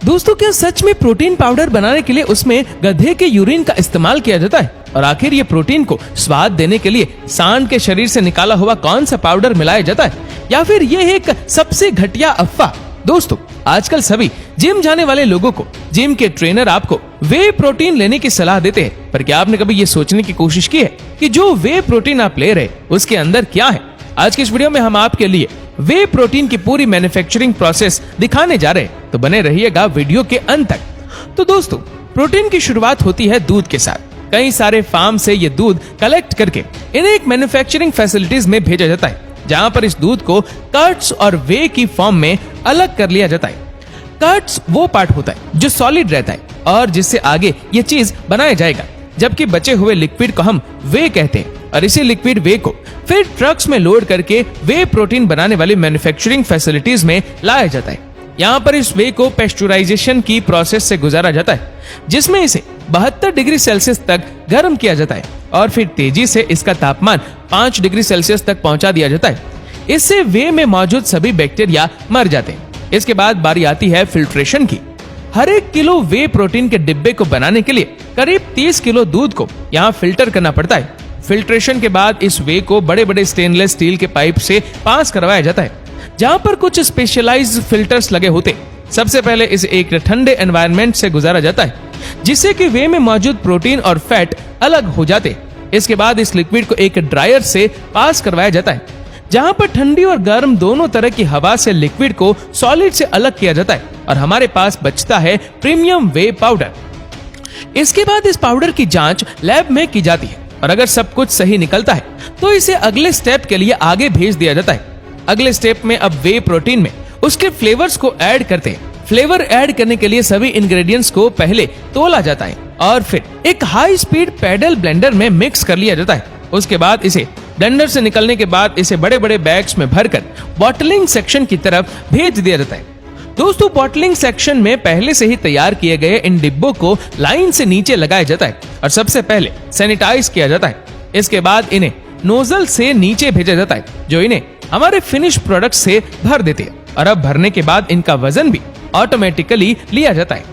दोस्तों, क्या सच में प्रोटीन पाउडर बनाने के लिए उसमें गधे के यूरिन का इस्तेमाल किया जाता है? और आखिर ये प्रोटीन को स्वाद देने के लिए सांड के शरीर से निकाला हुआ कौन सा पाउडर मिलाया जाता है, या फिर ये एक सबसे घटिया अफवाह? दोस्तों, आजकल सभी जिम जाने वाले लोगों को जिम के ट्रेनर आपको वे प्रोटीन लेने की सलाह देते हैं, पर क्या आपने कभी ये सोचने की कोशिश की है कि जो वे प्रोटीन आप ले रहे उसके अंदर क्या है? आज की इस वीडियो में हम आपके लिए वे प्रोटीन की पूरी मैन्युफैक्चरिंग प्रोसेस दिखाने जा रहे हैं, तो बने रहिएगा वीडियो के अंत तक। तो दोस्तों, प्रोटीन की शुरुआत होती है दूध के साथ। कई सारे फार्म से ये दूध कलेक्ट करके इन्हें एक मैन्युफैक्चरिंग फैसिलिटीज में भेजा जाता है, जहां पर इस दूध को कर्ड्स और वे की फॉर्म में अलग कर लिया जाता है। कर्ड्स वो पार्ट होता है जो सॉलिड रहता है और जिससे आगे ये चीज बनाया जाएगा, जबकि बचे हुए लिक्विड को हम वे कहते हैं, और इसी लिक्विड वे को फिर ट्रक्स में लोड करके वे प्रोटीन बनाने वाली मैन्युफैक्चरिंग फैसिलिटीज में लाया जाता है। यहाँ पर इस वे को पेस्चुराइजेशन की प्रोसेस से गुजारा जाता है, जिसमें इसे 72 डिग्री सेल्सियस तक गर्म किया जाता है और फिर तेजी से इसका तापमान 5 डिग्री सेल्सियस तक पहुंचा दिया जाता है। इससे वे में मौजूद सभी बैक्टीरिया मर जाते हैं। इसके बाद बारी आती है फिल्ट्रेशन की। हर एक किलो वे प्रोटीन के डिब्बे को बनाने के लिए करीब 30 किलो दूध को यहाँ फिल्टर करना पड़ता है। फिल्ट्रेशन के बाद इस वे को बड़े बड़े स्टेनलेस स्टील के पाइप से पास करवाया जाता है, जहां पर कुछ स्पेशलाइज्ड फिल्टर्स लगे होते। सबसे पहले इसे एक ठंडे एनवायरनमेंट से गुजारा जाता है, जिससे कि वे में मौजूद प्रोटीन और फैट अलग हो जाते। इसके बाद इस लिक्विड को एक ड्रायर से पास करवाया जाता है, जहां पर ठंडी और गर्म दोनों तरह की हवा से लिक्विड को सॉलिड से अलग किया जाता है और हमारे पास बचता है प्रीमियम वे पाउडर। इसके बाद इस पाउडर की जांच लैब में की जाती है और अगर सब कुछ सही निकलता है तो इसे अगले स्टेप के लिए आगे भेज दिया जाता है। अगले स्टेप में अब वे प्रोटीन में उसके फ्लेवर्स को ऐड करते हैं। फ्लेवर ऐड करने के लिए सभी इंग्रेडिएंट्स को पहले तोला जाता है और फिर एक हाई स्पीड पैडल ब्लेंडर में मिक्स कर लिया जाता है। उसके बाद इसे ब्लेंडर से निकलने के बाद इसे बड़े बड़े बैग्स में भरकर बॉटलिंग सेक्शन की तरफ भेज दिया जाता है। दोस्तों, बॉटलिंग सेक्शन में पहले से ही तैयार किए गए इन डिब्बों को लाइन से नीचे लगाया जाता है और सबसे पहले सैनिटाइज किया जाता है। इसके बाद इन्हें नोजल से नीचे भेजा जाता है, जो इन्हें हमारे फिनिश प्रोडक्ट से भर देते हैं, और अब भरने के बाद इनका वजन भी ऑटोमेटिकली लिया जाता है।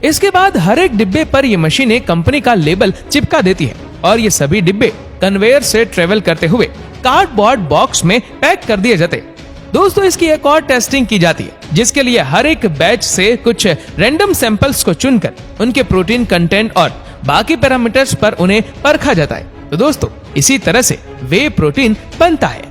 इसके बाद हर एक डिब्बे पर ये मशीनें कंपनी का लेबल चिपका देती है और ये सभी डिब्बे कन्वेयर से ट्रेवल करते हुए कार्डबोर्ड बॉक्स में पैक कर दिए जाते हैं। दोस्तों, इसकी एक और टेस्टिंग की जाती है, जिसके लिए हर एक बैच से कुछ रैंडम सैंपल्स को चुनकर उनके प्रोटीन कंटेंट और बाकी पैरामीटर्स पर उन्हें परखा जाता है। तो दोस्तों, इसी तरह से वे प्रोटीन बनता है।